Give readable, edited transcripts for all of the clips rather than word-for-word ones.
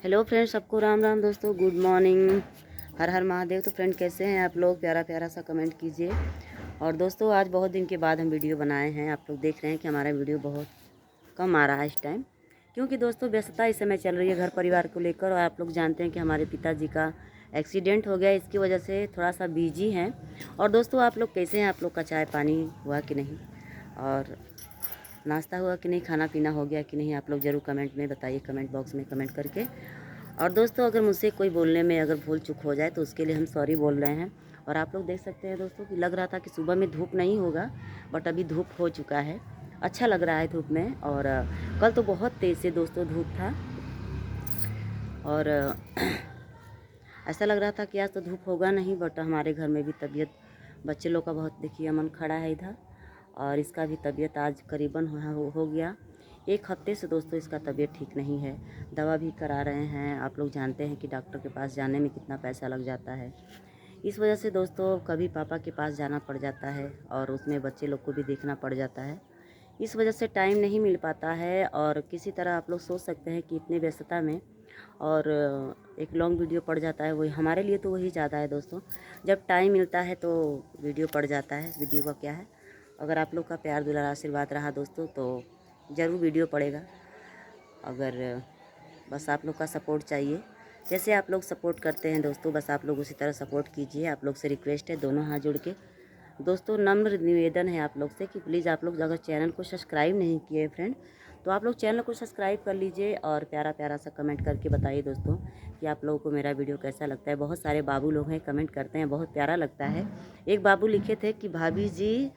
Hello friends, सबको राम राम दोस्तों, good morning, हर हर महादेव। तो फ्रेंड कैसे हैं आप लोग? प्यारा प्यारा सा कमेंट कीजिए। और दोस्तों आज बहुत दिन के बाद हम वीडियो बनाए हैं। आप लोग देख रहे हैं कि हमारा वीडियो बहुत कम आ रहा है इस टाइम, क्योंकि दोस्तों व्यस्तता इस समय चल रही है घर परिवार को लेकर। और आप लोग जानते हैं कि हमारे पिताजी का एक्सीडेंट हो गया, इसकी वजह से थोड़ा सा बिजी हैं। और दोस्तों आप लोग कैसे हैं? आप लोग का चाय पानी हुआ कि नहीं, और नाश्ता हुआ कि नहीं, खाना पीना हो गया कि नहीं? आप लोग ज़रूर कमेंट में बताइए, कमेंट बॉक्स में कमेंट करके। और दोस्तों अगर मुझसे कोई बोलने में अगर भूल चूक हो जाए तो उसके लिए हम सॉरी बोल रहे हैं। और आप लोग देख सकते हैं दोस्तों कि लग रहा था कि सुबह में धूप नहीं होगा, बट अभी धूप हो चुका है। अच्छा लग रहा है धूप में। और कल तो बहुत तेज़ से दोस्तों धूप था, और ऐसा लग रहा था कि आज तो धूप होगा नहीं। बट हमारे घर में भी तबीयत, बच्चे लोग का बहुत देखिए अमन खड़ा है इधर, और इसका भी तबीयत आज करीबन हो गया 1 हफ्ते से दोस्तों इसका तबीयत ठीक नहीं है। दवा भी करा रहे हैं। आप लोग जानते हैं कि डॉक्टर के पास जाने में कितना पैसा लग जाता है। इस वजह से दोस्तों कभी पापा के पास जाना पड़ जाता है, और उसमें बच्चे लोग को भी देखना पड़ जाता है। इस वजह से टाइम नहीं मिल पाता है। और किसी तरह आप लोग सोच सकते हैं कि इतने व्यस्तता में और एक लॉन्ग वीडियो पड़ जाता है, वही हमारे लिए तो वही ज़्यादा है दोस्तों। जब टाइम मिलता है तो वीडियो पड़ जाता है। वीडियो का क्या है, अगर आप लोग का प्यार दुलार आशीर्वाद रहा दोस्तों तो ज़रूर वीडियो पड़ेगा। अगर बस आप लोग का सपोर्ट चाहिए, जैसे आप लोग सपोर्ट करते हैं दोस्तों, बस आप लोग उसी तरह सपोर्ट कीजिए। आप लोग से रिक्वेस्ट है, दोनों हाथ जोड़ के दोस्तों नम्र निवेदन है आप लोग से कि प्लीज़ आप लोग अगर चैनल को सब्सक्राइब नहीं किए फ्रेंड, तो आप लोग चैनल को सब्सक्राइब कर लीजिए। और प्यारा प्यारा सा कमेंट करके बताइए दोस्तों कि आप लोगों को मेरा वीडियो कैसा लगता है। बहुत सारे बाबू लोग हैं, कमेंट करते हैं, बहुत प्यारा लगता है। एक बाबू लिखे थे कि भाभी जी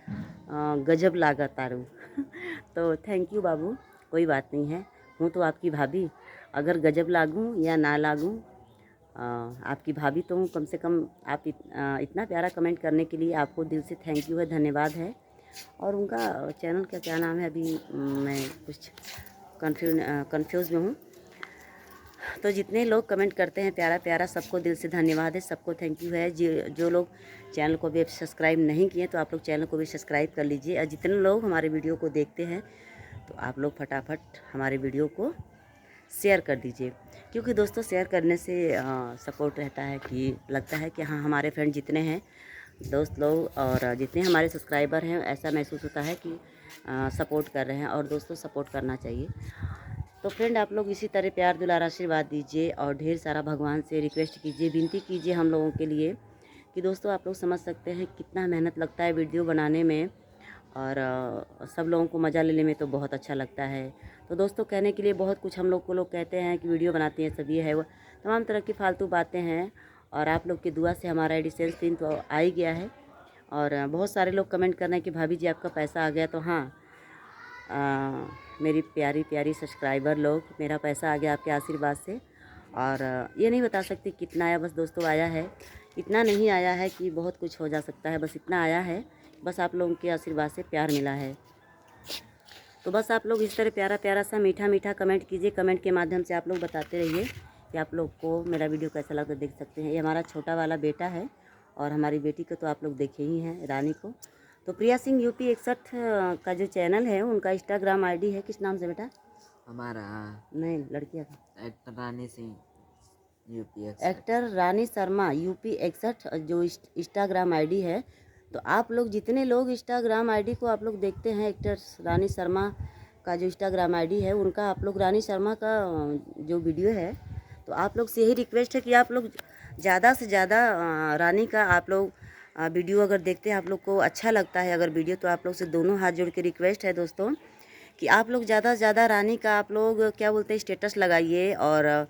गजब लागत तारू तो थैंक यू बाबू, कोई बात नहीं है, हूँ तो आपकी भाभी। अगर गजब लागूँ या ना लागूँ, आपकी भाभी तो हूँ कम से कम। आप इतना प्यारा कमेंट करने के लिए आपको दिल से थैंक यू है, धन्यवाद है। और उनका चैनल का क्या नाम है, अभी मैं कुछ कंफ्यूज में हूँ। तो जितने लोग कमेंट करते हैं प्यारा प्यारा, सबको दिल से धन्यवाद है, सबको थैंक यू है। जो लोग चैनल को भी सब्सक्राइब नहीं किए तो आप लोग चैनल को भी सब्सक्राइब कर लीजिए। और जितने लोग हमारे वीडियो को देखते हैं तो आप लोग फटाफट हमारे वीडियो को शेयर कर दीजिए, क्योंकि दोस्तों शेयर करने से सपोर्ट रहता है, कि लगता है कि हाँ हमारे फ्रेंड जितने हैं दोस्त लोग और जितने हमारे सब्सक्राइबर हैं, ऐसा महसूस होता है कि सपोर्ट कर रहे हैं। और दोस्तों सपोर्ट करना चाहिए। तो फ्रेंड आप लोग इसी तरह प्यार दुलार आशीर्वाद दीजिए, और ढेर सारा भगवान से रिक्वेस्ट कीजिए, विनती कीजिए हम लोगों के लिए, कि दोस्तों आप लोग समझ सकते हैं कितना मेहनत लगता है वीडियो बनाने में। और सब लोगों को मज़ा लेने में तो बहुत अच्छा लगता है। तो दोस्तों कहने के लिए बहुत कुछ हम लोग को लोग कहते हैं कि वीडियो बनाती हैं सब, ये है वो तमाम तरह की फालतू बातें हैं। और आप लोग की दुआ से हमारा एडिसेंस 3 तो आ ही गया है। और बहुत सारे लोग कमेंट कर रहे हैं कि भाभी जी आपका पैसा आ गया। तो हाँ, मेरी प्यारी प्यारी सब्सक्राइबर लोग, मेरा पैसा आ गया आपके आशीर्वाद से। और ये नहीं बता सकती कितना आया, बस दोस्तों आया है। इतना नहीं आया है कि बहुत कुछ हो जा सकता है, बस इतना आया है, बस आप लोगों के आशीर्वाद से प्यार मिला है। तो बस आप लोग इस तरह प्यारा प्यारा सा मीठा मीठा कमेंट कीजिए। कमेंट के माध्यम से आप लोग बताते रहिए कि आप लोग को मेरा वीडियो कैसा लगा। देख सकते हैं ये हमारा छोटा वाला बेटा है, और हमारी बेटी को तो आप लोग देखे ही हैं, रानी को। तो प्रिया सिंह यूपी 61 का जो चैनल है, उनका इंस्टाग्राम आईडी है, किस नाम से बेटा? हमारा नहीं, लड़कियाँ का एक्टर रानी सिंह यूपी एक्टर रानी शर्मा यूपी 61 जो इंस्टाग्राम आईडी है। तो आप लोग जितने लोग इंस्टाग्राम आईडी को आप लोग देखते हैं, एक्टर रानी शर्मा का जो इंस्टाग्राम आईडी है उनका, आप लोग रानी शर्मा का जो वीडियो है, तो आप लोग से यही रिक्वेस्ट है कि आप लोग ज़्यादा से ज़्यादा रानी का आप लोग वीडियो अगर देखते हैं, आप लोग को अच्छा लगता है अगर वीडियो, तो आप लोग से दोनों हाथ जोड़ के रिक्वेस्ट है दोस्तों कि आप लोग ज़्यादा से ज़्यादा रानी का आप लोग क्या बोलते हैं स्टेटस लगाइए। और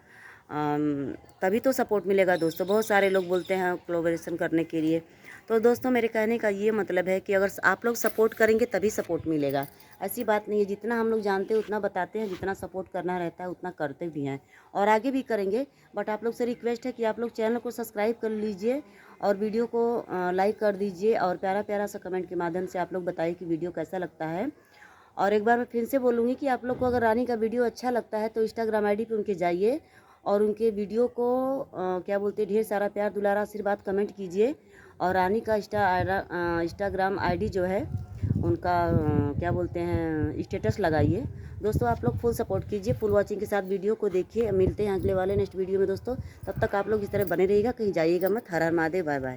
तभी तो सपोर्ट मिलेगा दोस्तों। बहुत सारे लोग बोलते हैं कोलैबोरेशन करने के लिए। तो दोस्तों मेरे कहने का ये मतलब है कि अगर आप लोग सपोर्ट करेंगे तभी सपोर्ट मिलेगा। ऐसी बात नहीं है, जितना हम लोग जानते हैं उतना बताते हैं, जितना सपोर्ट करना रहता है उतना करते भी हैं, और आगे भी करेंगे। बट आप लोग से रिक्वेस्ट है कि आप लोग चैनल को सब्सक्राइब कर लीजिए, और वीडियो को लाइक कर दीजिए, और प्यारा प्यारा सा कमेंट के माध्यम से आप लोग बताइए कि वीडियो कैसा लगता है। और एक बार मैं फिर से बोलूँगी कि आप लोग को अगर रानी का वीडियो अच्छा लगता है तो इंस्टाग्राम आईडी पे उनके जाइए, और उनके वीडियो को क्या बोलते हैं ढेर सारा प्यार दुलारा आशीर्वाद कमेंट कीजिए। और रानी का इंस्टाग्राम आईडी जो है उनका क्या बोलते हैं स्टेटस लगाइए। दोस्तों आप लोग फुल सपोर्ट कीजिए, फुल वॉचिंग के साथ वीडियो को देखिए। मिलते हैं अगले वाले नेक्स्ट वीडियो में दोस्तों, तब तक आप लोग इस तरह बने रहिएगा, कहीं जाइएगा मत। हर हर महादेव, बाय बाय।